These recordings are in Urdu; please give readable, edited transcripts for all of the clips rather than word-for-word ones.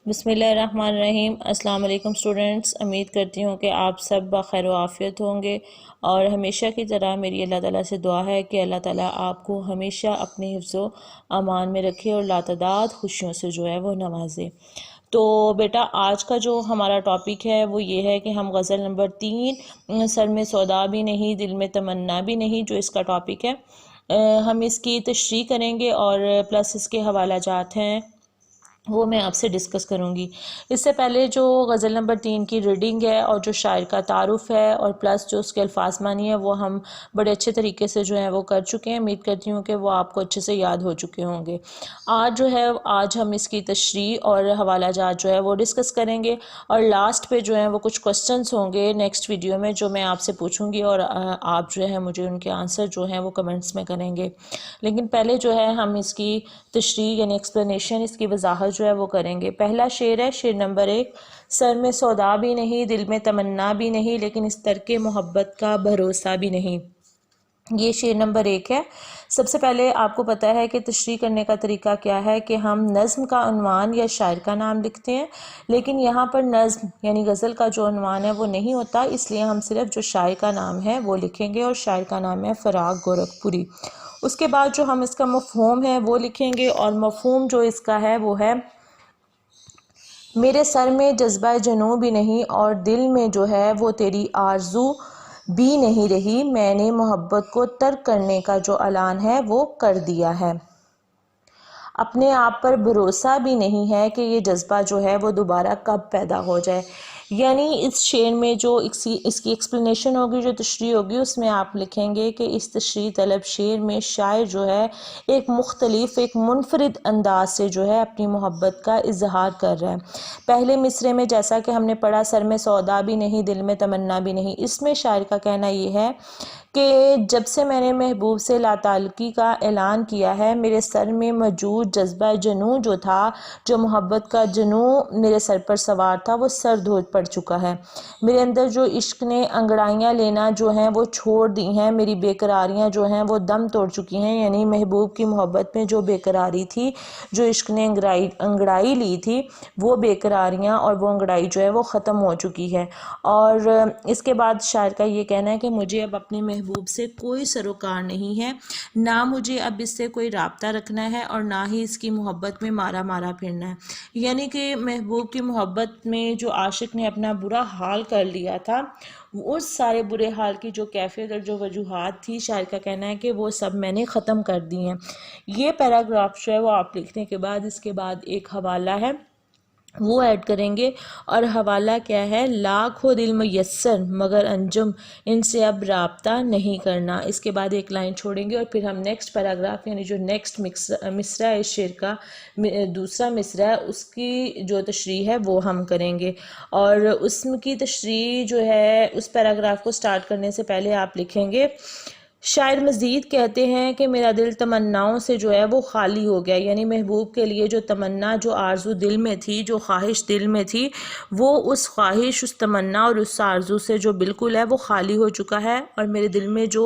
بسم اللہ الرحمن الرحیم۔ السلام علیکم اسٹوڈنٹس، امید کرتی ہوں کہ آپ سب بخیر و عافیت ہوں گے، اور ہمیشہ کی طرح میری اللہ تعالیٰ سے دعا ہے کہ اللہ تعالیٰ آپ کو ہمیشہ اپنے حفظ و امان میں رکھے اور لاتعداد خوشیوں سے جو ہے وہ نوازے۔ تو بیٹا آج کا جو ہمارا ٹاپک ہے وہ یہ ہے کہ ہم غزل نمبر 3 سر میں سودا بھی نہیں دل میں تمنا بھی نہیں، جو اس کا ٹاپک ہے، ہم اس کی تشریح کریں گے اور پلس اس کے حوالہ جات ہیں وہ میں آپ سے ڈسکس کروں گی۔ اس سے پہلے جو غزل نمبر 3 کی ریڈنگ ہے اور جو شاعر کا تعارف ہے اور پلس جو اس کے الفاظ معنی ہے وہ ہم بڑے اچھے طریقے سے جو ہے وہ کر چکے ہیں۔ امید کرتی ہوں کہ وہ آپ کو اچھے سے یاد ہو چکے ہوں گے۔ آج ہم اس کی تشریح اور حوالہ جات جو ہے وہ ڈسکس کریں گے، اور لاسٹ پہ جو ہے وہ کچھ کوسچنز ہوں گے نیکسٹ ویڈیو میں جو میں آپ سے پوچھوں گی، اور آپ جو ہے مجھے ان کے آنسر جو ہیں وہ کمنٹس میں کریں گے۔ لیکن پہلے جو ہے ہم اس کی تشریح یعنی ایکسپلینیشن، اس کی وضاحت جو ہے وہ کریں گے۔ پہلا شعر ہے، شعر نمبر 1۔ سر میں سودا بھی نہیں دل میں تمنا بھی نہیں، لیکن اس ترک محبت کا بھروسہ بھی نہیں۔ یہ شعر نمبر 1 ہے۔ سب سے پہلے آپ کو پتہ ہے کہ تشریح کرنے کا طریقہ کیا ہے کہ ہم نظم کا عنوان یا شاعر کا نام لکھتے ہیں، لیکن یہاں پر نظم یعنی غزل کا جو عنوان ہے وہ نہیں ہوتا، اس لیے ہم صرف جو شاعر کا نام ہے وہ لکھیں گے، اور شاعر کا نام ہے فراق گورکھپوری۔ اس کے بعد جو ہم اس کا مفہوم ہے وہ لکھیں گے، اور مفہوم جو اس کا ہے وہ ہے، میرے سر میں جذبہ جنوں بھی نہیں اور دل میں جو ہے وہ تیری آرزو بھی نہیں رہی، میں نے محبت کو ترک کرنے کا جو اعلان ہے وہ کر دیا ہے۔ اپنے آپ پر بھروسہ بھی نہیں ہے کہ یہ جذبہ جو ہے وہ دوبارہ کب پیدا ہو جائے۔ یعنی اس شعر میں جو اس کی ایکسپلینیشن ہوگی، جو تشریح ہوگی، اس میں آپ لکھیں گے کہ اس تشریح طلب شعر میں شاعر جو ہے ایک مختلف ایک منفرد انداز سے جو ہے اپنی محبت کا اظہار کر رہا ہے۔ پہلے مصرعے میں جیسا کہ ہم نے پڑھا، سر میں سودا بھی نہیں دل میں تمنا بھی نہیں، اس میں شاعر کا کہنا یہ ہے کہ جب سے میں نے محبوب سے لا تعلقی کا اعلان کیا ہے، میرے سر میں موجود جذبہ جنوں جو تھا، جو محبت کا جنوں میرے سر پر سوار تھا، وہ سر دھو پڑ چکا ہے۔ میرے اندر جو عشق نے انگڑائیاں لینا جو ہیں وہ چھوڑ دی ہیں، میری بے قراریاں جو ہیں وہ دم توڑ چکی ہیں، یعنی محبوب کی محبت میں جو بے قراری تھی، جو عشق نے انگڑائی لی تھی، وہ بے قراریاں اور وہ انگڑائی جو ہے وہ ختم ہو چکی ہے۔ اور اس کے بعد شاعر کا یہ کہنا ہے کہ مجھے اب اپنے محبوب سے کوئی سروکار نہیں ہے، نہ مجھے اب اس سے کوئی رابطہ رکھنا ہے اور نہ ہی اس کی محبت میں مارا مارا پھرنا ہے۔ یعنی کہ محبوب کی محبت میں جو عاشق نے اپنا برا حال کر لیا تھا، اس سارے برے حال کی جو کیفیت اور جو وجوہات تھی، شاعر کا کہنا ہے کہ وہ سب میں نے ختم کر دی ہیں۔ یہ پیراگراف جو ہے وہ آپ لکھنے کے بعد اس کے بعد ایک حوالہ ہے وہ ایڈ کریں گے، اور حوالہ کیا ہے، لاکھ ہو دل میسر مگر انجم ان سے اب رابطہ نہیں کرنا۔ اس کے بعد ایک لائن چھوڑیں گے، اور پھر ہم نیکسٹ پیراگراف یعنی جو نیکسٹ مصرعہ ہے اس شعر کا، دوسرا مصرعہ ہے، اس کی جو تشریح ہے وہ ہم کریں گے۔ اور اس کی تشریح جو ہے، اس پیراگراف کو سٹارٹ کرنے سے پہلے آپ لکھیں گے، شاعر مزید کہتے ہیں کہ میرا دل تمناؤں سے جو ہے وہ خالی ہو گیا، یعنی محبوب کے لیے جو تمنا، جو آرزو دل میں تھی، جو خواہش دل میں تھی، وہ اس خواہش، اس تمنا اور اس آرزو سے جو بالکل ہے وہ خالی ہو چکا ہے، اور میرے دل میں جو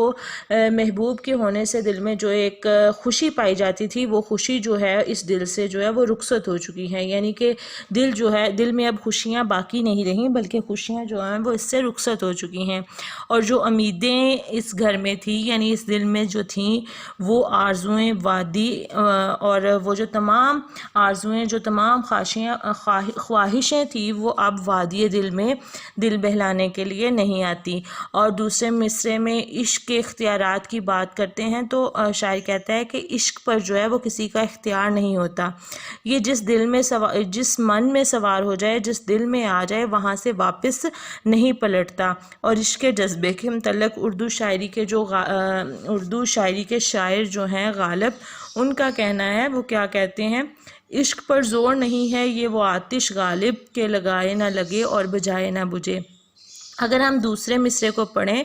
محبوب کے ہونے سے دل میں جو ایک خوشی پائی جاتی تھی، وہ خوشی جو ہے اس دل سے جو ہے وہ رخصت ہو چکی ہے، یعنی کہ دل جو ہے، دل میں اب خوشیاں باقی نہیں رہیں، بلکہ خوشیاں جو ہیں وہ اس سے رخصت ہو چکی ہیں، اور جو امیدیں اس گھر میں تھی یعنی اس دل میں جو تھیں، وہ آرزویں وادی اور وہ جو تمام آرزویں، جو تمام خواہشیں تھیں، وہ اب وادی دل میں دل بہلانے کے لیے نہیں آتی۔ اور دوسرے مصرعے میں عشق کے اختیارات کی بات کرتے ہیں، تو شاعر کہتا ہے کہ عشق پر جو ہے وہ کسی کا اختیار نہیں ہوتا، یہ جس من میں سوار ہو جائے، جس دل میں آ جائے، وہاں سے واپس نہیں پلٹتا۔ اور عشق کے جذبے کے متعلق اردو شاعری کے شاعر جو ہیں غالب، ان کا کہنا ہے، وہ کیا کہتے ہیں، عشق پر زور نہیں ہے یہ وہ آتش غالب، کہ لگائے نہ لگے اور بجھائے نہ بجھے۔ اگر ہم دوسرے مصرے کو پڑھیں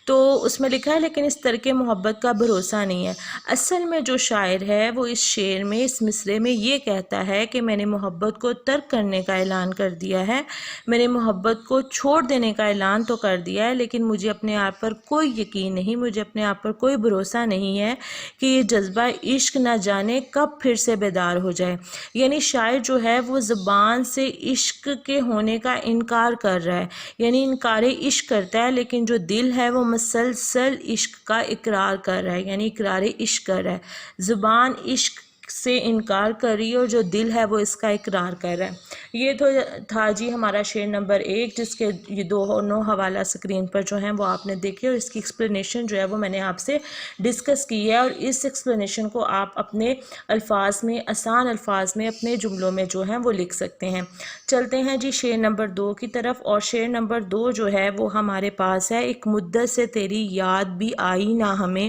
تو اس میں لکھا ہے لیکن اس ترک محبت کا بھروسہ نہیں ہے۔ اصل میں جو شاعر ہے وہ اس شعر میں، اس مصرے میں یہ کہتا ہے کہ میں نے محبت کو ترک کرنے کا اعلان کر دیا ہے، میں نے محبت کو چھوڑ دینے کا اعلان تو کر دیا ہے، لیکن مجھے اپنے آپ پر کوئی یقین نہیں، مجھے اپنے آپ پر کوئی بھروسہ نہیں ہے کہ یہ جذبہ عشق نہ جانے کب پھر سے بیدار ہو جائے۔ یعنی شاعر جو ہے وہ زبان سے عشق کے ہونے کا انکار کر رہا ہے، یعنی انکار عشق کرتا ہے، لیکن جو دل ہے وہ مسلسل عشق کا اقرار کر رہا ہے، یعنی اقرار عشق کر رہا ہے۔ زبان عشق سے انکار کر رہی ہے اور جو دل ہے وہ اس کا اقرار کر رہا ہے۔ یہ تو تھا جی ہمارا شعر نمبر 1، جس کے یہ دونوں حوالہ سکرین پر جو ہیں وہ آپ نے دیکھے، اور اس کی ایکسپلینیشن جو ہے وہ میں نے آپ سے ڈسکس کی ہے، اور اس ایکسپلینیشن کو آپ اپنے الفاظ میں، آسان الفاظ میں، اپنے جملوں میں جو ہیں وہ لکھ سکتے ہیں۔ چلتے ہیں جی شعر نمبر 2 کی طرف، اور شعر نمبر 2 جو ہے وہ ہمارے پاس ہے۔ ایک مدت سے تیری یاد بھی آئی نہ ہمیں،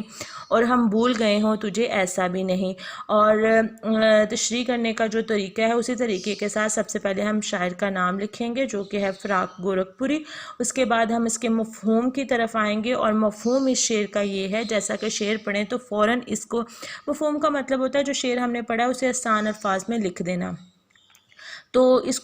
اور ہم بھول گئے ہوں تجھے ایسا بھی نہیں۔ اور تشریح کرنے کا جو طریقہ ہے اسی طریقے کے ساتھ سب سے پہلے ہم شاعر کا نام لکھیں گے جو کہ ہے فراق گورکھپوری، اس کے بعد ہم اس کے مفہوم کی طرف آئیں گے، اور مفہوم اس شعر کا یہ ہے، جیسا کہ شعر پڑھیں تو فوراً اس کو، مفہوم کا مطلب ہوتا ہے جو شعر ہم نے پڑھا ہے اسے آسان الفاظ میں لکھ دینا۔ تو اس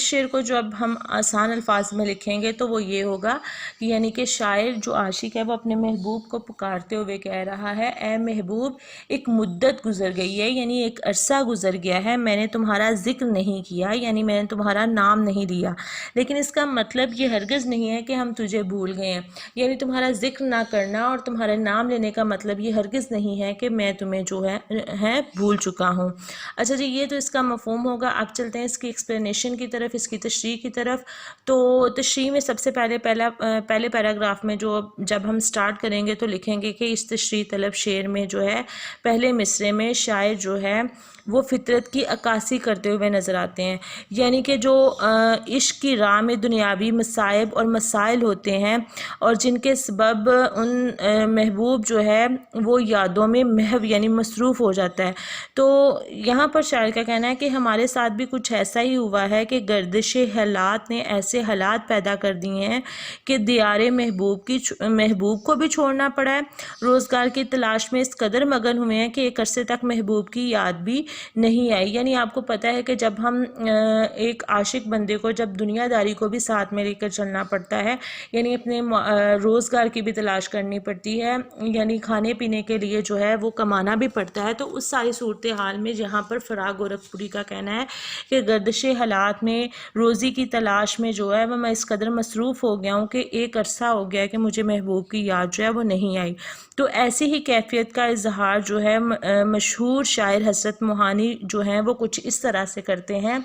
شعر کو جب ہم آسان الفاظ میں لکھیں گے تو وہ یہ ہوگا کہ یعنی کہ شاعر جو عاشق ہے وہ اپنے محبوب کو پکارتے ہوئے کہہ رہا ہے، اے محبوب ایک مدت گزر گئی ہے، یعنی ایک عرصہ گزر گیا ہے، میں نے تمہارا ذکر نہیں کیا، یعنی میں نے تمہارا نام نہیں لیا، لیکن اس کا مطلب یہ ہرگز نہیں ہے کہ ہم تجھے بھول گئے ہیں، یعنی تمہارا ذکر نہ کرنا اور تمہارے نام لینے کا مطلب یہ ہرگز نہیں ہے کہ میں تمہیں جو ہے بھول چکا ہوں۔ اچھا جی، یہ تو اس کا مفہوم ہوگا۔ اب چلتے ہیں اس کی ایکسپلینیشن کی طرف، اس کی تشریح کی طرف۔ تو تشریح میں سب سے پہلے پیراگراف میں جب ہم سٹارٹ کریں گے تو لکھیں گے کہ اس تشریح طلب شعر میں جو ہے پہلے مصرے میں شاعر جو ہے وہ فطرت کی عکاسی کرتے ہوئے نظر آتے ہیں، یعنی کہ جو عشق کی راہ میں دنیاوی مصائب اور مسائل ہوتے ہیں اور جن کے سبب ان محبوب جو ہے وہ یادوں میں محو یعنی مصروف ہو جاتا ہے۔ تو یہاں پر شاعر کا کہنا ہے کہ ہمارے ساتھ بھی کچھ ایسا ہی ہوا ہے کہ گردش حالات نے ایسے حالات پیدا کر دیے ہیں کہ دیار محبوب کو بھی چھوڑنا پڑا ہے، روزگار کی تلاش میں اس قدر مگن ہوئے ہیں کہ ایک عرصے تک محبوب کی یاد بھی نہیں آئی۔ یعنی آپ کو پتہ ہے کہ جب ہم ایک عاشق بندے کو جب دنیا داری کو بھی ساتھ میں لے کر چلنا پڑتا ہے، یعنی اپنے روزگار کی بھی تلاش کرنی پڑتی ہے، یعنی کھانے پینے کے لیے جو ہے وہ کمانا بھی پڑتا ہے، تو اس ساری صورتحال میں جہاں پر فراق گورکھپوری کا کہنا ہے کہ گردش حالات میں روزی کی تلاش میں جو ہے وہ میں اس قدر مصروف ہو گیا ہوں کہ ایک عرصہ ہو گیا کہ مجھے محبوب کی یاد جو ہے وہ نہیں آئی۔ تو ایسی ہی کیفیت کا اظہار جو ہے مشہور شاعر حضرت موہانی جو ہیں وہ کچھ اس طرح سے کرتے ہیں،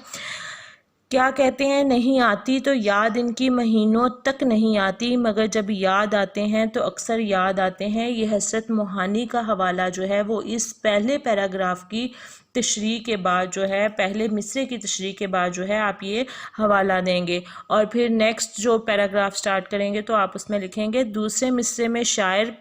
کیا کہتے ہیں، نہیں آتی تو یاد ان کی مہینوں تک نہیں آتی، مگر جب یاد آتے ہیں تو اکثر یاد آتے ہیں۔ یہ حضرت موہانی کا حوالہ جو ہے وہ اس پہلے پیراگراف کی تشریح کے بعد جو ہے، پہلے مصرے کی تشریح کے بعد جو ہے آپ یہ حوالہ دیں گے، اور پھر نیکسٹ جو پیراگراف سٹارٹ کریں گے تو آپ اس میں لکھیں گے، دوسرے مصرے میں شاعر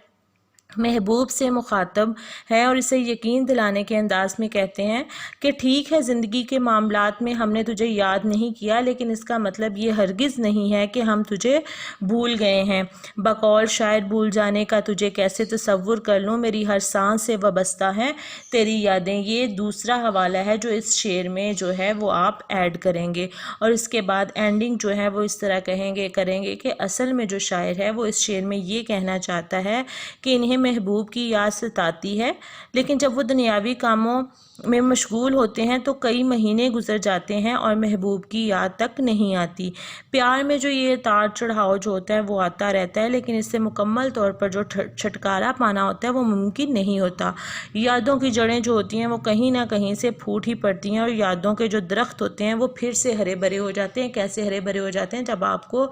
محبوب سے مخاطب ہے اور اسے یقین دلانے کے انداز میں کہتے ہیں کہ ٹھیک ہے زندگی کے معاملات میں ہم نے تجھے یاد نہیں کیا، لیکن اس کا مطلب یہ ہرگز نہیں ہے کہ ہم تجھے بھول گئے ہیں۔ بقول شاعر بھول جانے کا تجھے کیسے تصور کر لوں، میری ہر سانس سے وابستہ ہیں تیری یادیں۔ یہ دوسرا حوالہ ہے جو اس شعر میں جو ہے وہ آپ ایڈ کریں گے، اور اس کے بعد اینڈنگ جو ہے وہ اس طرح کریں گے کہ اصل میں جو شاعر ہے وہ اس شعر میں یہ کہنا چاہتا ہے کہ انہیں محبوب کی یاد ستاتی ہے، لیکن جب وہ دنیاوی کاموں میں مشغول ہوتے ہیں تو کئی مہینے گزر جاتے ہیں اور محبوب کی یاد تک نہیں آتی۔ پیار میں جو یہ اتار چڑھاؤ جو ہوتا ہے وہ آتا رہتا ہے، لیکن اس سے مکمل طور پر جو چھٹکارا پانا ہوتا ہے وہ ممکن نہیں ہوتا۔ یادوں کی جڑیں جو ہوتی ہیں وہ کہیں نہ کہیں سے پھوٹ ہی پڑتی ہیں، اور یادوں کے جو درخت ہوتے ہیں وہ پھر سے ہرے بھرے ہو جاتے ہیں۔ کیسے ہرے بھرے ہو جاتے ہیں؟ جب آپ کو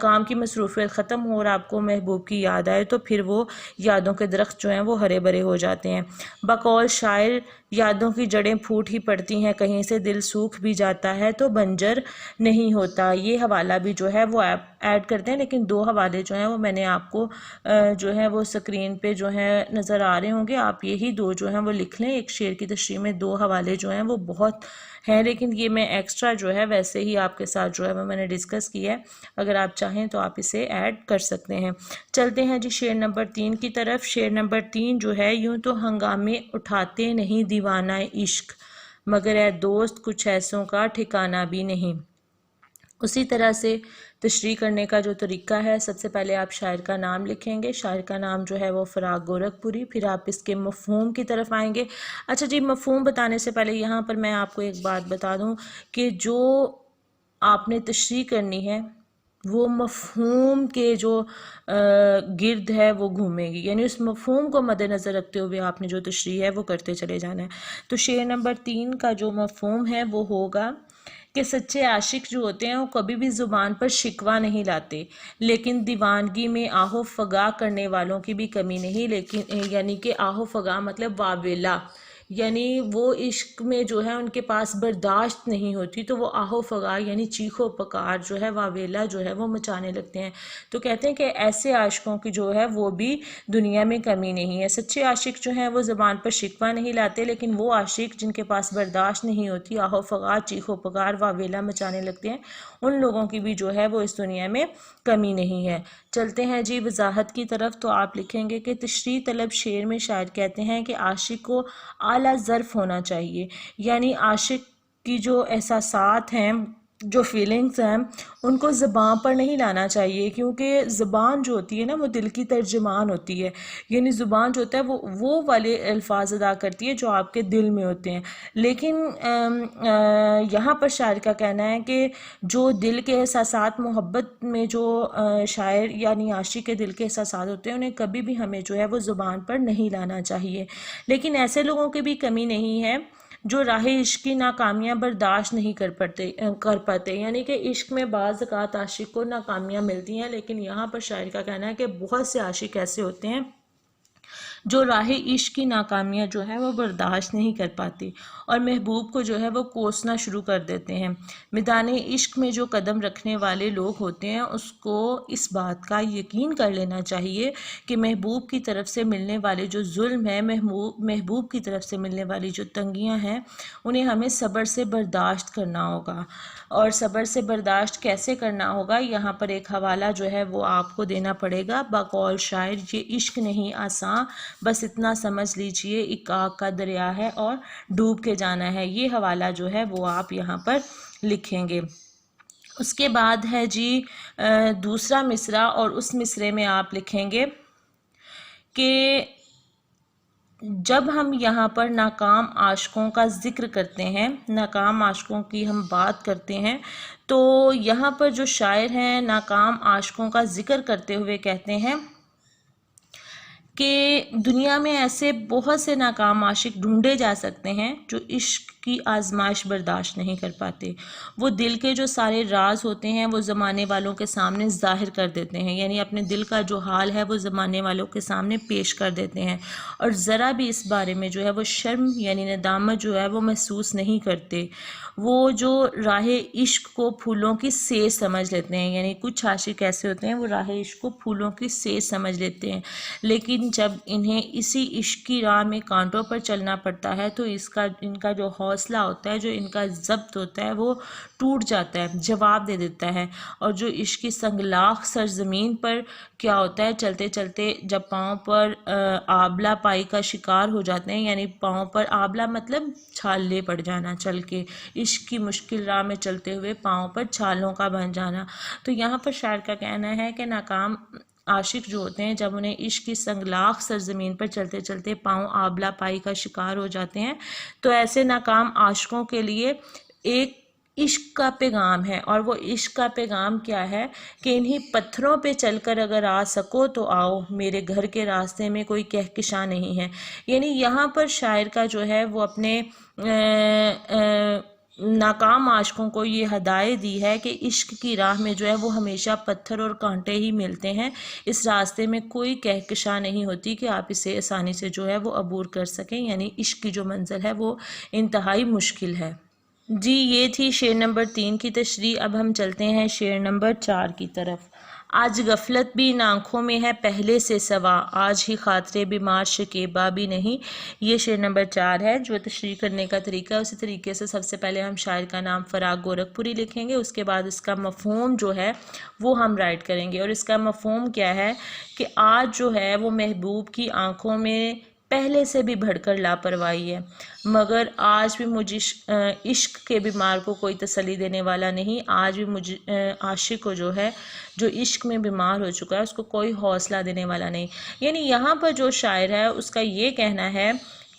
کام کی مصروفیت ختم ہو اور آپ کو محبوب کی یاد آئے تو پھر وہ یادوں کے درخت جو ہیں وہ ہرے بھرے ہو جاتے ہیں۔ بقول شاعر یادوں کی جڑیں پھوٹ ہی پڑتی ہیں، کہیں سے دل سوکھ بھی جاتا ہے تو بنجر نہیں ہوتا۔ یہ حوالہ بھی جو ہے وہ ایڈ کرتے ہیں، لیکن 2 حوالے جو ہیں وہ میں نے آپ کو جو ہے وہ سکرین پہ جو ہے نظر آ رہے ہوں گے، آپ یہی 2 جو ہیں وہ لکھ لیں۔ ایک شعر کی تشریح میں 2 حوالے جو ہیں وہ بہت ہیں، لیکن یہ میں ایکسٹرا جو ہے ویسے ہی آپ کے ساتھ جو ہے وہ میں نے ڈسکس کیا ہے، اگر آپ چاہیں تو آپ اسے ایڈ کر سکتے ہیں۔ چلتے ہیں جی شعر نمبر 3 کی طرف۔ شعر نمبر 3 جو ہے، یوں تو ہنگامے اٹھاتے نہیں دیوانہ عشق، مگر اے دوست کچھ ایسوں کا ٹھکانہ بھی نہیں۔ اسی طرح سے تشریح کرنے کا جو طریقہ ہے، سب سے پہلے آپ شاعر کا نام لکھیں گے، شاعر کا نام جو ہے وہ فراق گورکھپوری، پھر آپ اس کے مفہوم کی طرف آئیں گے۔ اچھا جی، مفہوم بتانے سے پہلے یہاں پر میں آپ کو ایک بات بتا دوں کہ جو آپ نے تشریح کرنی ہے وہ مفہوم کے جو گرد ہے وہ گھومے گی، یعنی اس مفہوم کو مد نظر رکھتے ہوئے آپ نے جو تشریح ہے وہ کرتے چلے جانا ہے۔ تو شعر نمبر 3 کا جو مفہوم ہے وہ ہوگا کہ سچے عاشق جو ہوتے ہیں وہ کبھی بھی زبان پر شکوہ نہیں لاتے، لیکن دیوانگی میں آہ و فغاں کرنے والوں کی بھی کمی نہیں، لیکن یعنی کہ آہ و فغاں مطلب واویلا، یعنی وہ عشق میں جو ہے ان کے پاس برداشت نہیں ہوتی، تو وہ آہ و فغاں یعنی چیخ و پکار جو ہے، واویلا جو ہے وہ مچانے لگتے ہیں۔ تو کہتے ہیں کہ ایسے عاشقوں کی جو ہے وہ بھی دنیا میں کمی نہیں ہے۔ سچے عاشق جو ہیں وہ زبان پر شکوہ نہیں لاتے، لیکن وہ عاشق جن کے پاس برداشت نہیں ہوتی، آہ و فغاں، چیخ و پکار، واویلا مچانے لگتے ہیں، ان لوگوں کی بھی جو ہے وہ اس دنیا میں کمی نہیں ہے۔ چلتے ہیں جی وضاحت کی طرف۔ تو آپ لکھیں گے کہ تشریح طلب شعر میں شاعر کہتے ہیں کہ عاشق کو اعلیٰ ظرف ہونا چاہیے، یعنی عاشق کی جو احساسات ہیں، جو فیلنگز ہیں، ان کو زبان پر نہیں لانا چاہیے، کیونکہ زبان جو ہوتی ہے نا وہ دل کی ترجمان ہوتی ہے، یعنی زبان جو ہوتا ہے وہ والے الفاظ ادا کرتی ہے جو آپ کے دل میں ہوتے ہیں۔ لیکن یہاں پر شاعر کا کہنا ہے کہ جو دل کے احساسات، محبت میں جو شاعر یعنی عاشق کے دل کے احساسات ہوتے ہیں، انہیں کبھی بھی ہمیں جو ہے وہ زبان پر نہیں لانا چاہیے۔ لیکن ایسے لوگوں کی بھی کمی نہیں ہے جو راہ عشق کی ناکامیاں برداشت نہیں کر پاتے، یعنی کہ عشق میں بعض اوقات عاشق کو ناکامیاں ملتی ہیں، لیکن یہاں پر شاعر کا کہنا ہے کہ بہت سے عاشق ایسے ہوتے ہیں جو راہ عشق کی ناکامیاں جو ہے وہ برداشت نہیں کر پاتی اور محبوب کو جو ہے وہ کوسنا شروع کر دیتے ہیں۔ میدان عشق میں جو قدم رکھنے والے لوگ ہوتے ہیں اس کو اس بات کا یقین کر لینا چاہیے کہ محبوب کی طرف سے ملنے والے جو ظلم ہے، محبوب کی طرف سے ملنے والی جو تنگیاں ہیں، انہیں ہمیں صبر سے برداشت کرنا ہوگا۔ اور صبر سے برداشت کیسے کرنا ہوگا، یہاں پر ایک حوالہ جو ہے وہ آپ کو دینا پڑے گا۔ بقول شاعر یہ عشق نہیں آساں، بس اتنا سمجھ لیجئے ایک آگ کا دریا ہے اور ڈوب کے جانا ہے۔ یہ حوالہ جو ہے وہ آپ یہاں پر لکھیں گے۔ اس کے بعد ہے جی دوسرا مصرع، اور اس مصرعے میں آپ لکھیں گے کہ جب ہم یہاں پر ناکام عاشقوں کا ذکر کرتے ہیں، ناکام عاشقوں کی ہم بات کرتے ہیں، تو یہاں پر جو شاعر ہیں ناکام عاشقوں کا ذکر کرتے ہوئے کہتے ہیں کہ دنیا میں ایسے بہت سے ناکام عاشق ڈھونڈے جا سکتے ہیں جو عشق کی آزمائش برداشت نہیں کر پاتے۔ وہ دل کے جو سارے راز ہوتے ہیں وہ زمانے والوں کے سامنے ظاہر کر دیتے ہیں، یعنی اپنے دل کا جو حال ہے وہ زمانے والوں کے سامنے پیش کر دیتے ہیں، اور ذرا بھی اس بارے میں جو ہے وہ شرم یعنی ندامت جو ہے وہ محسوس نہیں کرتے۔ وہ جو راہ عشق کو پھولوں کی سیز سمجھ لیتے ہیں، یعنی کچھ عاشق ایسے ہوتے ہیں وہ راہ عشق کو پھولوں کی سیز سمجھ لیتے ہیں، لیکن جب انہیں اسی عشق کی راہ میں کانٹوں پر چلنا پڑتا ہے تو ان کا جو حوصلہ ہوتا ہے، جو ان کا ضبط ہوتا ہے وہ ٹوٹ جاتا ہے، جواب دے دیتا ہے، اور جو عشق کی سنگلاخ سرزمین پر کیا ہوتا ہے، چلتے چلتے جب پاؤں پر آبلہ پائی کا شکار ہو جاتے ہیں، یعنی پاؤں پر آبلہ مطلب چھالے پڑ جانا، چل کے عشق کی مشکل راہ میں چلتے ہوئے پاؤں پر چھالوں کا بن جانا۔ تو یہاں پر شاعر کا کہنا ہے کہ ناکام عاشق جو ہوتے ہیں جب انہیں عشق کی سنگلاخ سرزمین پر چلتے چلتے پاؤں آبلہ پائی کا شکار ہو جاتے ہیں، تو ایسے ناکام عاشقوں کے لیے ایک عشق کا پیغام ہے، اور وہ عشق کا پیغام کیا ہے کہ انہی پتھروں پہ چل کر اگر آ سکو تو آؤ، میرے گھر کے راستے میں کوئی کہکشاں نہیں ہے۔ یعنی یہاں پر شاعر کا جو ہے وہ اپنے ناکام عاشقوں کو یہ ہدایت دی ہے کہ عشق کی راہ میں جو ہے وہ ہمیشہ پتھر اور کانٹے ہی ملتے ہیں، اس راستے میں کوئی کہکشاں نہیں ہوتی کہ آپ اسے آسانی سے جو ہے وہ عبور کر سکیں، یعنی عشق کی جو منزل ہے وہ انتہائی مشکل ہے۔ جی یہ تھی شعر نمبر 3 کی تشریح۔ اب ہم چلتے ہیں شعر نمبر 4 کی طرف۔ آج غفلت بھی ان آنکھوں میں ہے پہلے سے سوا، آج ہی خاطر بیمار شکیبا بھی نہیں۔ یہ شعر نمبر 4 ہے۔ جو تشریح کرنے کا طریقہ ہے اسی طریقے سے سب سے پہلے ہم شاعر کا نام فراق گورکھپوری لکھیں گے، اس کے بعد اس کا مفہوم جو ہے وہ ہم رائٹ کریں گے، اور اس کا مفہوم کیا ہے کہ آج جو ہے وہ محبوب کی آنکھوں میں پہلے سے بھی بڑھ کر لاپرواہی ہے، مگر آج بھی مجھے عشق کے بیمار کو کوئی تسلی دینے والا نہیں۔ آج بھی مجھے عاشق کو جو ہے جو عشق میں بیمار ہو چکا ہے اس کو کوئی حوصلہ دینے والا نہیں۔ یعنی یہاں پر جو شاعر ہے اس کا یہ کہنا ہے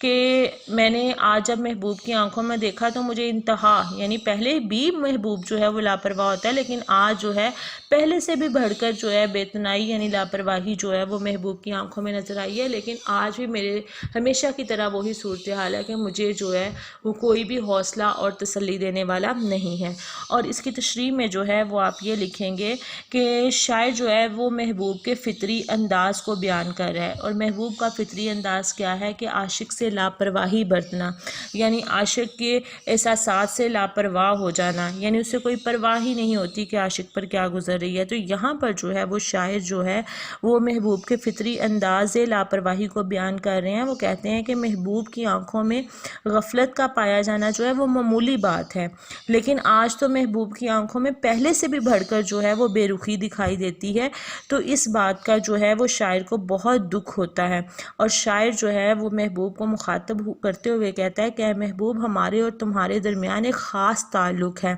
کہ میں نے آج جب محبوب کی آنکھوں میں دیکھا تو مجھے انتہا، یعنی پہلے بھی محبوب جو ہے وہ لاپرواہ ہوتا ہے، لیکن آج جو ہے پہلے سے بھی بڑھ کر جو ہے بے تنائی یعنی لاپرواہی جو ہے وہ محبوب کی آنکھوں میں نظر آئی ہے، لیکن آج بھی میرے ہمیشہ کی طرح وہی صورتحال ہے کہ مجھے جو ہے وہ کوئی بھی حوصلہ اور تسلی دینے والا نہیں ہے۔ اور اس کی تشریح میں جو ہے وہ آپ یہ لکھیں گے کہ شاعر جو ہے وہ محبوب کے فطری انداز کو بیان کر رہا ہے، اور محبوب کا فطری انداز کیا ہے کہ عاشق سے لاپرواہی برتنا، یعنی عاشق کے احساسات سے لاپرواہ ہو جانا، یعنی اسے کوئی پرواہ ہی نہیں ہوتی کہ عاشق پر کیا گزر رہی ہے۔ تو یہاں پر جو ہے وہ شاعر جو ہے وہ محبوب کے فطری انداز لاپرواہی کو بیان کر رہے ہیں۔ وہ کہتے ہیں کہ محبوب کی آنکھوں میں غفلت کا پایا جانا جو ہے وہ معمولی بات ہے، لیکن آج تو محبوب کی آنکھوں میں پہلے سے بھی بڑھ کر جو ہے وہ بے رخی دکھائی دیتی ہے۔ تو اس بات کا جو ہے وہ شاعر کو بہت دکھ ہوتا ہے، اور شاعر جو ہے وہ محبوب کو مخاطب کرتے ہوئے کہتا ہے کہ اے محبوب، ہمارے اور تمہارے درمیان ایک خاص تعلق ہے،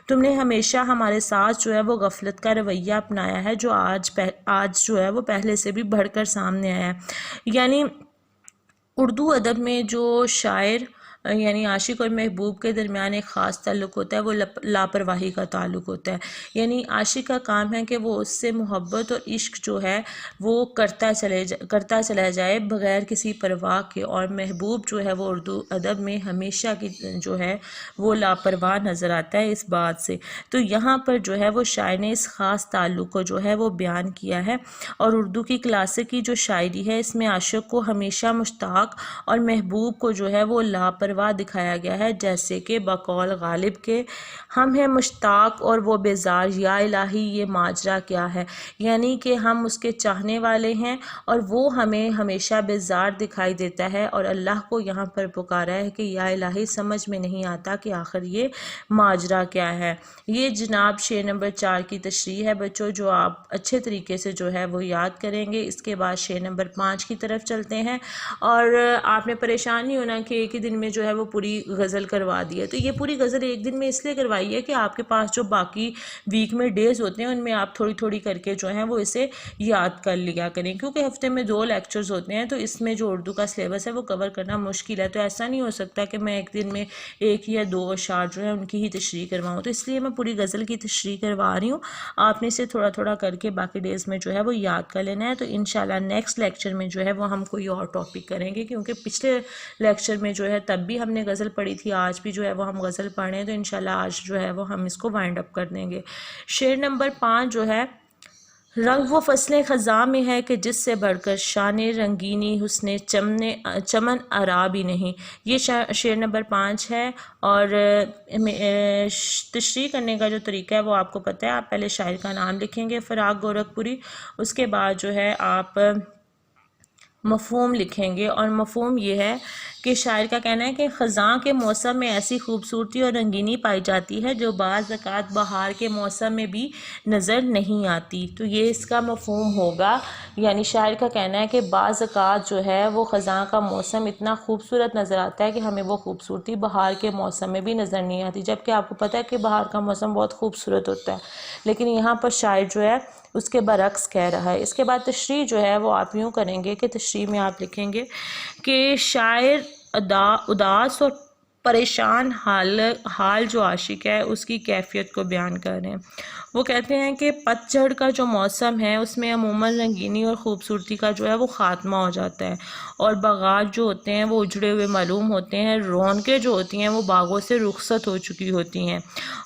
تم نے ہمیشہ ہمارے ساتھ جو ہے وہ غفلت کا رویہ اپنایا ہے جو آج جو ہے وہ پہلے سے بھی بڑھ کر سامنے آیا ہے۔ یعنی اردو ادب میں جو شاعر یعنی عاشق اور محبوب کے درمیان ایک خاص تعلق ہوتا ہے وہ لاپرواہی کا تعلق ہوتا ہے۔ یعنی عاشق کا کام ہے کہ وہ اس سے محبت اور عشق جو ہے وہ کرتا چلا جائے بغیر کسی پرواہ کے، اور محبوب جو ہے وہ اردو ادب میں ہمیشہ کی جو ہے وہ لاپرواہ نظر آتا ہے اس بات سے۔ تو یہاں پر جو ہے وہ شاعر نے اس خاص تعلق کو جو ہے وہ بیان کیا ہے، اور اردو کی کلاسک کی جو شاعری ہے اس میں عاشق کو ہمیشہ مشتاق اور محبوب کو جو ہے وہ لاپرواہ دکھایا گیا ہے، جیسے کہ بقول غالب کے ہم ہیں مشتاق اور وہ بیزار، یا الہی یہ ماجرا کیا ہے، یعنی کہ ہم اس کے چاہنے والے ہیں اور وہ ہمیں ہمیشہ بیزار دکھائی دیتا ہے، اور اللہ کو یہاں پر پکارا ہے کہ یا الہی سمجھ میں نہیں آتا کہ آخر یہ ماجرا کیا ہے۔ یہ جناب شعر نمبر 4 کی تشریح ہے بچوں، جو آپ اچھے طریقے سے جو ہے وہ یاد کریں گے۔ اس کے بعد شعر نمبر 5 کی طرف چلتے ہیں، اور آپ نے پریشان نہیں ہونا کہ ایک ہی دن میں جو ہے وہ پوری غزل کروا دی ہے۔ تو یہ پوری غزل ایک دن میں اس لیے کروائی ہے کہ آپ کے پاس جو باقی ویک میں ڈیز ہوتے ہیں ان میں آپ تھوڑی تھوڑی کر کے جو ہیں وہ اسے یاد کر لیا کریں، کیونکہ ہفتے میں 2 لیکچرز ہوتے ہیں، تو اس میں جو اردو کا سلیبس ہے وہ کور کرنا مشکل ہے۔ تو ایسا نہیں ہو سکتا کہ میں ایک دن میں 1 یا 2 اشعار جو ہیں ان کی ہی تشریح کرواؤں، تو اس لیے میں پوری غزل کی تشریح کروا رہی ہوں۔ آپ نے اسے تھوڑا تھوڑا کر کے باقی ڈیز میں جو ہے وہ یاد کر لینا ہے۔ تو انشاءاللہ نیکسٹ لیکچر میں جو ہے وہ ہم کوئی اور ٹاپک کریں گے، کیونکہ پچھلے لیکچر میں جو ہے تب بھی ہم نے غزل پڑھی تھی، آج بھی جو ہے وہ ہم غزل پڑھ رہے ہیں، تو انشاءاللہ آج جو ہے وہ ہم اس کو وائنڈ اپ کر دیں گے۔ شعر نمبر 5 جو ہے، رنگ وہ فصل خزاں میں ہے کہ جس سے بڑھ کر شان رنگینی حسن چمن آرا بھی نہیں۔ یہ شعر نمبر 5 ہے، اور تشریح کرنے کا جو طریقہ ہے وہ آپ کو پتہ ہے۔ آپ پہلے شاعر کا نام لکھیں گے فراق گورکھپوری، اس کے بعد جو ہے آپ مفہوم لکھیں گے، اور مفہوم یہ ہے کہ شاعر کا کہنا ہے کہ خزاں کے موسم میں ایسی خوبصورتی اور رنگینی پائی جاتی ہے جو بعض اوقات بہار کے موسم میں بھی نظر نہیں آتی۔ تو یہ اس کا مفہوم ہوگا، یعنی شاعر کا کہنا ہے کہ بعض اوقات جو ہے وہ خزاں کا موسم اتنا خوبصورت نظر آتا ہے کہ ہمیں وہ خوبصورتی بہار کے موسم میں بھی نظر نہیں آتی، جبکہ آپ کو پتہ ہے کہ بہار کا موسم بہت خوبصورت ہوتا ہے، لیکن یہاں پر شاعر جو ہے اس کے برعکس کہہ رہا ہے۔ اس کے بعد تشریح جو ہے وہ آپ یوں کریں گے کہ تشریح میں آپ لکھیں گے کہ شاعر اداس اور پریشان حال جو عاشق ہے اس کی کیفیت کو بیان کر رہے ہیں۔ وہ کہتے ہیں کہ پت جھڑ کا جو موسم ہے اس میں عموماً رنگینی اور خوبصورتی کا جو ہے وہ خاتمہ ہو جاتا ہے، اور باغات جو ہوتے ہیں وہ اجڑے ہوئے معلوم ہوتے ہیں، رونقیں جو ہوتی ہیں وہ باغوں سے رخصت ہو چکی ہوتی ہیں،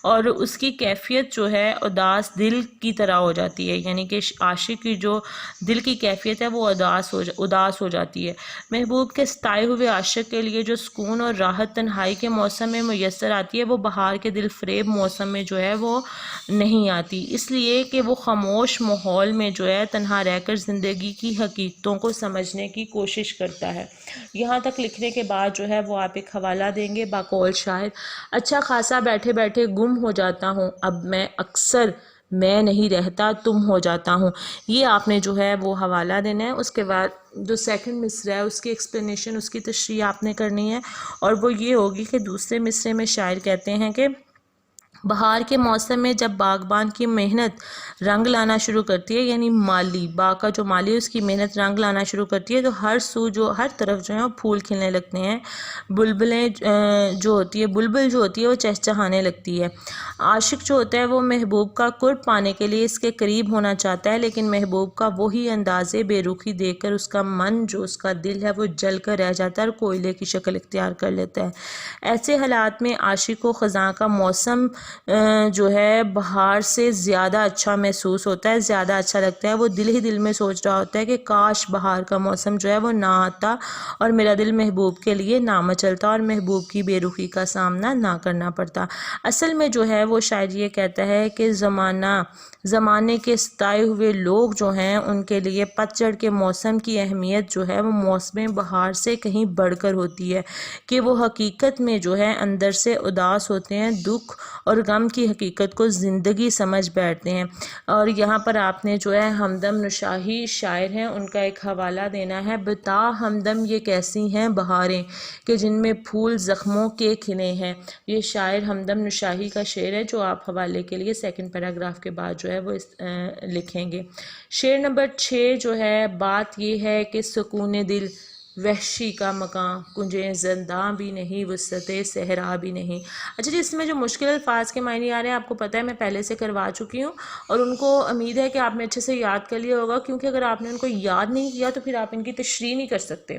اور اس کی کیفیت جو ہے اداس دل کی طرح ہو جاتی ہے، یعنی کہ عاشق کی جو دل کی کیفیت ہے وہ اداس ہو جاتی ہے۔ محبوب کے ستائے ہوئے عاشق کے لیے جو سکون اور راحت تنہائی تنہائی کے موسم میں میسر آتی ہے، وہ بہار کے دل فریب موسم میں جو ہے وہ نہیں آتی، اس لیے کہ وہ خاموش ماحول میں جو ہے تنہا رہ کر زندگی کی حقیقتوں کو سمجھنے کی کوشش کرتا ہے۔ یہاں تک لکھنے کے بعد جو ہے وہ آپ ایک حوالہ دیں گے بقول شاعر: اچھا خاصا بیٹھے بیٹھے گم ہو جاتا ہوں، اب میں اکثر میں نہیں رہتا تم ہو جاتا ہوں۔ یہ آپ نے جو ہے وہ حوالہ دینا ہے۔ اس کے بعد جو سیکنڈ مصرع ہے اس کی ایکسپلینیشن، اس کی تشریح آپ نے کرنی ہے، اور وہ یہ ہوگی کہ دوسرے مصرعے میں شاعر کہتے ہیں کہ بہار کے موسم میں جب باغبان کی محنت رنگ لانا شروع کرتی ہے، یعنی مالی باغ کا جو مالی اس کی محنت رنگ لانا شروع کرتی ہے، تو ہر طرف جو ہے وہ پھول کھلنے لگتے ہیں، بلبل جو ہوتی ہے وہ چہچہانے لگتی ہے۔ عاشق جو ہوتا ہے وہ محبوب کا قرب پانے کے لیے اس کے قریب ہونا چاہتا ہے، لیکن محبوب کا وہی انداز بے رخی دیکھ کر اس کا من، جو اس کا دل ہے، وہ جل کر رہ جاتا ہے اور کوئلے کی شکل اختیار کر لیتا ہے۔ ایسے حالات میں عاشق کو خزاں کا موسم جو ہے بہار سے زیادہ اچھا محسوس ہوتا ہے، زیادہ اچھا لگتا ہے۔ وہ دل ہی دل میں سوچ رہا ہوتا ہے کہ کاش بہار کا موسم جو ہے وہ نہ آتا اور میرا دل محبوب کے لیے نہ مچلتا اور محبوب کی بے رخی کا سامنا نہ کرنا پڑتا۔ اصل میں جو ہے وہ شاعر یہ کہتا ہے کہ زمانے کے ستائے ہوئے لوگ جو ہیں ان کے لیے پتجھڑ کے موسم کی اہمیت جو ہے وہ موسم بہار سے کہیں بڑھ کر ہوتی ہے، کہ وہ حقیقت میں جو ہے اندر سے اداس ہوتے ہیں، دکھ اور غم کی حقیقت کو زندگی سمجھ بیٹھتے ہیں۔ اور یہاں پر آپ نے جو ہے ہمدم نشاہی شاعر ہیں ان کا ایک حوالہ دینا ہے: بتا ہمدم یہ کیسی ہیں بہاریں کہ جن میں پھول زخموں کے کھلے ہیں۔ یہ شاعر ہمدم نشاہی کا شعر ہے جو آپ حوالے کے لیے سیکنڈ پیراگراف کے بعد جو ہے وہ لکھیں گے۔ شعر نمبر 6 جو ہے، بات یہ ہے کہ سکون دل وحشی کا مکان، کنجیں زنداں بھی نہیں وسعت صحرا بھی نہیں۔ اچھا جی، اس میں جو مشکل الفاظ کے معنی آ رہے ہیں آپ کو پتہ ہے میں پہلے سے کروا چکی ہوں، اور ان کو امید ہے کہ آپ نے اچھے سے یاد کر لیا ہوگا، کیونکہ اگر آپ نے ان کو یاد نہیں کیا تو پھر آپ ان کی تشریح نہیں کر سکتے،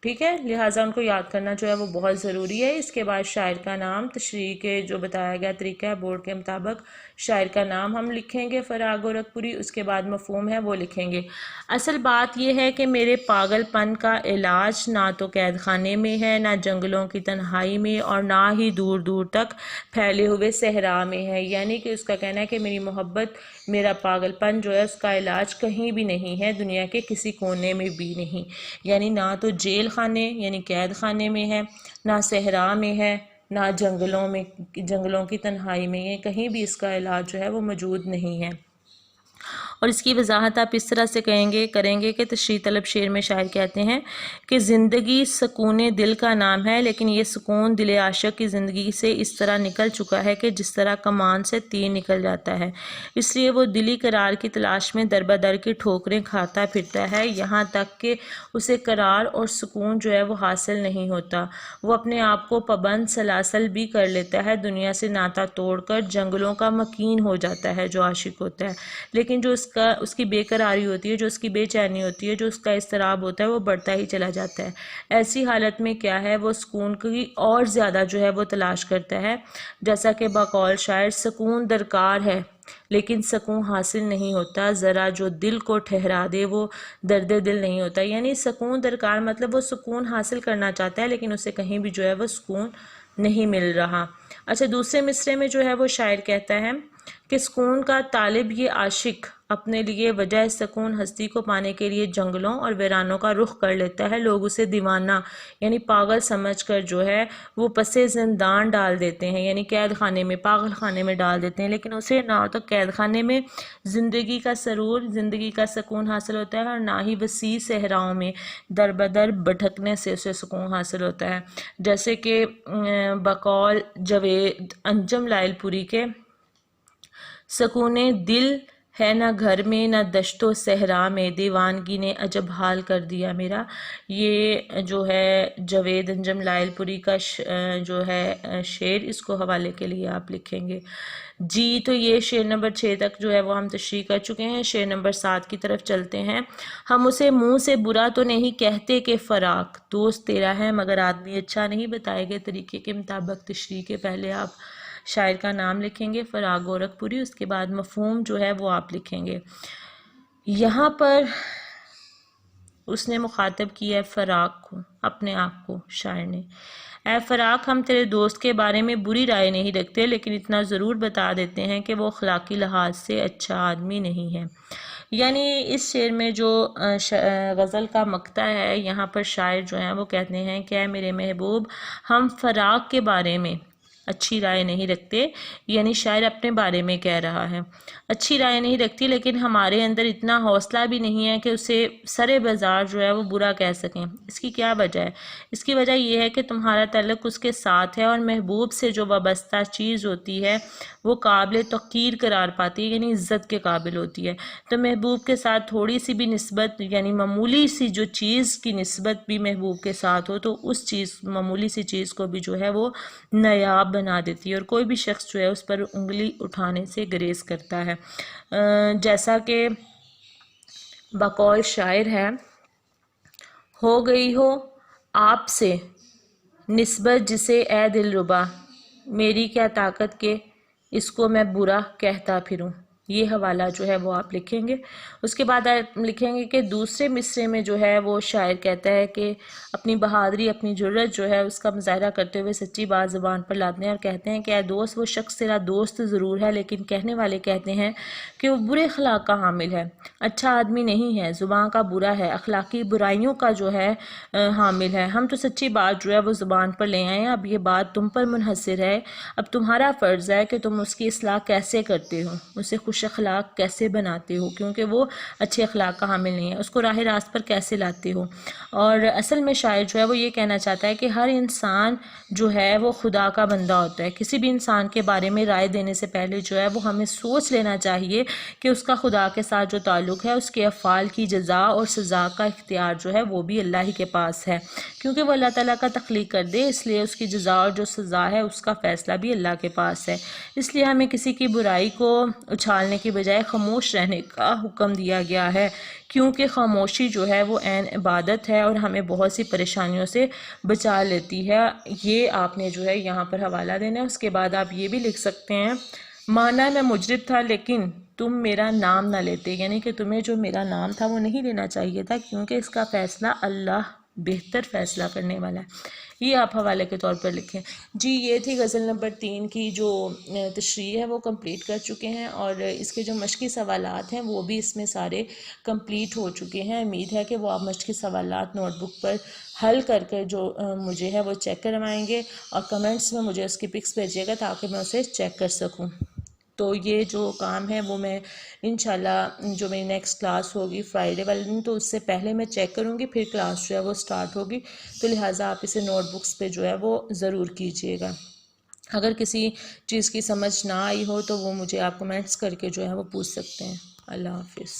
ٹھیک ہے؟ لہٰذا ان کو یاد کرنا جو ہے وہ بہت ضروری ہے۔ اس کے بعد شاعر کا نام، تشریح کے جو بتایا گیا طریقہ ہے بورڈ کے مطابق شاعر کا نام ہم لکھیں گے فراغ گورکھپوری، اس کے بعد مفہوم ہے وہ لکھیں گے۔ اصل بات یہ ہے کہ میرے پاگل پن کا علاج نہ تو قید خانے میں ہے، نہ جنگلوں کی تنہائی میں، اور نہ ہی دور دور تک پھیلے ہوئے صحرا میں ہے۔ یعنی کہ اس کا کہنا ہے کہ میری محبت، میرا پاگل پن جو ہے اس کا علاج کہیں بھی نہیں ہے، دنیا کے کسی کونے میں بھی نہیں، یعنی نہ تو جیل خانے یعنی قید خانے میں ہے، نہ صحرا میں ہے، نہ جنگلوں کی تنہائی میں ہے، کہیں بھی اس کا علاج جو ہے وہ موجود نہیں ہے۔ اور اس کی وضاحت آپ اس طرح سے کریں گے کہ تشریح طلب شعر میں شاعر کہتے ہیں کہ زندگی سکون دل کا نام ہے، لیکن یہ سکون دل عاشق کی زندگی سے اس طرح نکل چکا ہے کہ جس طرح کمان سے تیر نکل جاتا ہے، اس لیے وہ دلی قرار کی تلاش میں در بدر کی ٹھوکریں کھاتا پھرتا ہے، یہاں تک کہ اسے قرار اور سکون جو ہے وہ حاصل نہیں ہوتا۔ وہ اپنے آپ کو پابند سلاسل بھی کر لیتا ہے، دنیا سے ناتا توڑ کر جنگلوں کا مکین ہو جاتا ہے جو عاشق ہوتا ہے، لیکن جو اس کی بے قراری ہوتی ہے، جو اس کی بے چینی ہوتی ہے، جو اس کا اضطراب ہوتا ہے وہ بڑھتا ہی چلا جاتا ہے۔ ایسی حالت میں کیا ہے، وہ سکون کی اور زیادہ جو ہے وہ تلاش کرتا ہے، جیسا کہ بقول شاعر سکون درکار ہے لیکن سکون حاصل نہیں ہوتا، ذرا جو دل کو ٹھہرا دے وہ درد دل نہیں ہوتا۔ یعنی سکون درکار مطلب وہ سکون حاصل کرنا چاہتا ہے لیکن اسے کہیں بھی جو ہے وہ سکون نہیں مل رہا۔ اچھا، دوسرے مصرعے میں جو ہے وہ شاعر کہتا ہے کہ سکون کا طالب یہ عاشق اپنے لیے وجہ سکون ہستی کو پانے کے لیے جنگلوں اور ویرانوں کا رخ کر لیتا ہے، لوگ اسے دیوانہ یعنی پاگل سمجھ کر جو ہے وہ پسِ زندان ڈال دیتے ہیں، یعنی قید خانے میں، پاگل خانے میں ڈال دیتے ہیں، لیکن اسے نہ تو قید خانے میں زندگی کا سرور، زندگی کا سکون حاصل ہوتا ہے، اور نہ ہی وسیع صحراؤں میں در بدر بھٹکنے سے اسے سکون حاصل ہوتا ہے۔ جیسے کہ بقول جاوید انجم لائل پوری کے سکون دل ہے نہ گھر میں نہ دشت و صحرا میں، دیوانگی نے عجب حال کر دیا میرا۔ یہ جو ہے جاوید انجم لائل پوری کا جو ہے شعر، اس کو حوالے کے لیے آپ لکھیں گے جی۔ تو یہ شعر نمبر 6 تک جو ہے وہ ہم تشریح کر چکے ہیں، شعر نمبر 7 کی طرف چلتے ہیں۔ ہم اسے منہ سے برا تو نہیں کہتے کہ فراق دوست تیرا ہے مگر آدمی اچھا نہیں، بتائے گئے طریقے کے مطابق تشریح کے پہلے آپ شاعر کا نام لکھیں گے فراغ گورکھپوری، اس کے بعد مفہوم جو ہے وہ آپ لکھیں گے۔ یہاں پر اس نے مخاطب کیا ہے فراق کو، اپنے آپ کو، شاعر نے: اے فراق، ہم تیرے دوست کے بارے میں بری رائے نہیں رکھتے، لیکن اتنا ضرور بتا دیتے ہیں کہ وہ اخلاقی لحاظ سے اچھا آدمی نہیں ہے۔ یعنی اس شعر میں جو غزل کا مقطع ہے، یہاں پر شاعر جو ہیں وہ کہتے ہیں کہ اے میرے محبوب، ہم فراق کے بارے میں اچھی رائے نہیں رکھتے، یعنی شاعر اپنے بارے میں کہہ رہا ہے، اچھی رائے نہیں رکھتی، لیکن ہمارے اندر اتنا حوصلہ بھی نہیں ہے کہ اسے سرے بازار جو ہے وہ برا کہہ سکیں۔ اس کی کیا وجہ ہے؟ اس کی وجہ یہ ہے کہ تمہارا تعلق اس کے ساتھ ہے، اور محبوب سے جو وابستہ چیز ہوتی ہے وہ قابل توقیر قرار پاتی ہے، یعنی عزت کے قابل ہوتی ہے۔ تو محبوب کے ساتھ تھوڑی سی بھی نسبت، یعنی معمولی سی جو چیز کی نسبت بھی محبوب کے ساتھ ہو، تو اس چیز، معمولی سی چیز کو بھی جو ہے وہ نایاب بنا دیتی ہے، اور کوئی بھی شخص جو ہے اس پر انگلی اٹھانے سے گریز کرتا ہے۔ جیسا کہ بقول شاعر ہے، ہو گئی ہو آپ سے نسبت جسے اے دلربا، میری کیا طاقت کہ اس کو میں برا کہتا پھروں۔ یہ حوالہ جو ہے وہ آپ لکھیں گے۔ اس کے بعد آپ لکھیں گے کہ دوسرے مصرے میں جو ہے وہ شاعر کہتا ہے کہ اپنی بہادری، اپنی جرت جو ہے اس کا مظاہرہ کرتے ہوئے سچی بات زبان پر لاتے ہیں، اور کہتے ہیں کہ اے دوست، وہ شخص تیرا دوست ضرور ہے، لیکن کہنے والے کہتے ہیں کہ وہ برے اخلاق کا حامل ہے، اچھا آدمی نہیں ہے، زبان کا برا ہے، اخلاقی برائیوں کا جو ہے حامل ہے۔ ہم تو سچی بات جو ہے وہ زبان پر لے آئے ہیں، اب یہ بات تم پر منحصر ہے، اب تمہارا فرض ہے کہ تم اس کی اصلاح کیسے کرتے ہو، اسے خوش اخلاق کیسے بناتے ہو، کیونکہ وہ اچھے اخلاق کا حامل نہیں ہے، اس کو راہ راست پر کیسے لاتے ہو۔ اور اصل میں شاعر جو ہے وہ یہ کہنا چاہتا ہے کہ ہر انسان جو ہے وہ خدا کا بندہ ہوتا ہے۔ کسی بھی انسان کے بارے میں رائے دینے سے پہلے جو ہے وہ ہمیں سوچ لینا چاہیے کہ اس کا خدا کے ساتھ جو تعلق ہے، اس کے افعال کی جزا اور سزا کا اختیار جو ہے وہ بھی اللہ ہی کے پاس ہے، کیونکہ وہ اللہ تعالیٰ کا تخلیق کر دے، اس لیے اس کی جزا اور جو سزا ہے اس کا فیصلہ بھی اللہ کے پاس ہے۔ اس لیے ہمیں کسی کی برائی کو اچھالنے کی بجائے خاموش رہنے کا حکم دیا گیا ہے، کیونکہ خاموشی جو ہے وہ عین عبادت ہے اور ہمیں بہت سی پریشانیوں سے بچا لیتی ہے۔ یہ آپ نے جو ہے یہاں پر حوالہ دینا ہے۔ اس کے بعد آپ یہ بھی لکھ سکتے ہیں، مانا میں مجرم تھا لیکن تم میرا نام نہ لیتے، یعنی کہ تمہیں جو میرا نام تھا وہ نہیں لینا چاہیے تھا، کیونکہ اس کا فیصلہ اللہ بہتر فیصلہ کرنے والا ہے۔ یہ آپ حوالے کے طور پر لکھیں۔ جی یہ تھی غزل نمبر 3 کی جو تشریح ہے وہ کمپلیٹ کر چکے ہیں، اور اس کے جو مشقی سوالات ہیں وہ بھی اس میں سارے کمپلیٹ ہو چکے ہیں۔ امید ہے کہ وہ آپ مشقی سوالات نوٹ بک پر حل کر کر جو مجھے ہے وہ چیک کروائیں گے، اور کمنٹس میں مجھے اس کی پکس بھیجیے گا تاکہ میں اسے چیک کر سکوں۔ تو یہ جو کام ہے وہ میں انشاءاللہ جو میری نیکسٹ کلاس ہوگی فرائیڈے والے دن، تو اس سے پہلے میں چیک کروں گی، پھر کلاس جو ہے وہ سٹارٹ ہوگی، تو لہٰذا آپ اسے نوٹ بکس پہ جو ہے وہ ضرور کیجئے گا۔ اگر کسی چیز کی سمجھ نہ آئی ہو تو وہ مجھے آپ کمنٹس کر کے جو ہے وہ پوچھ سکتے ہیں۔ اللہ حافظ۔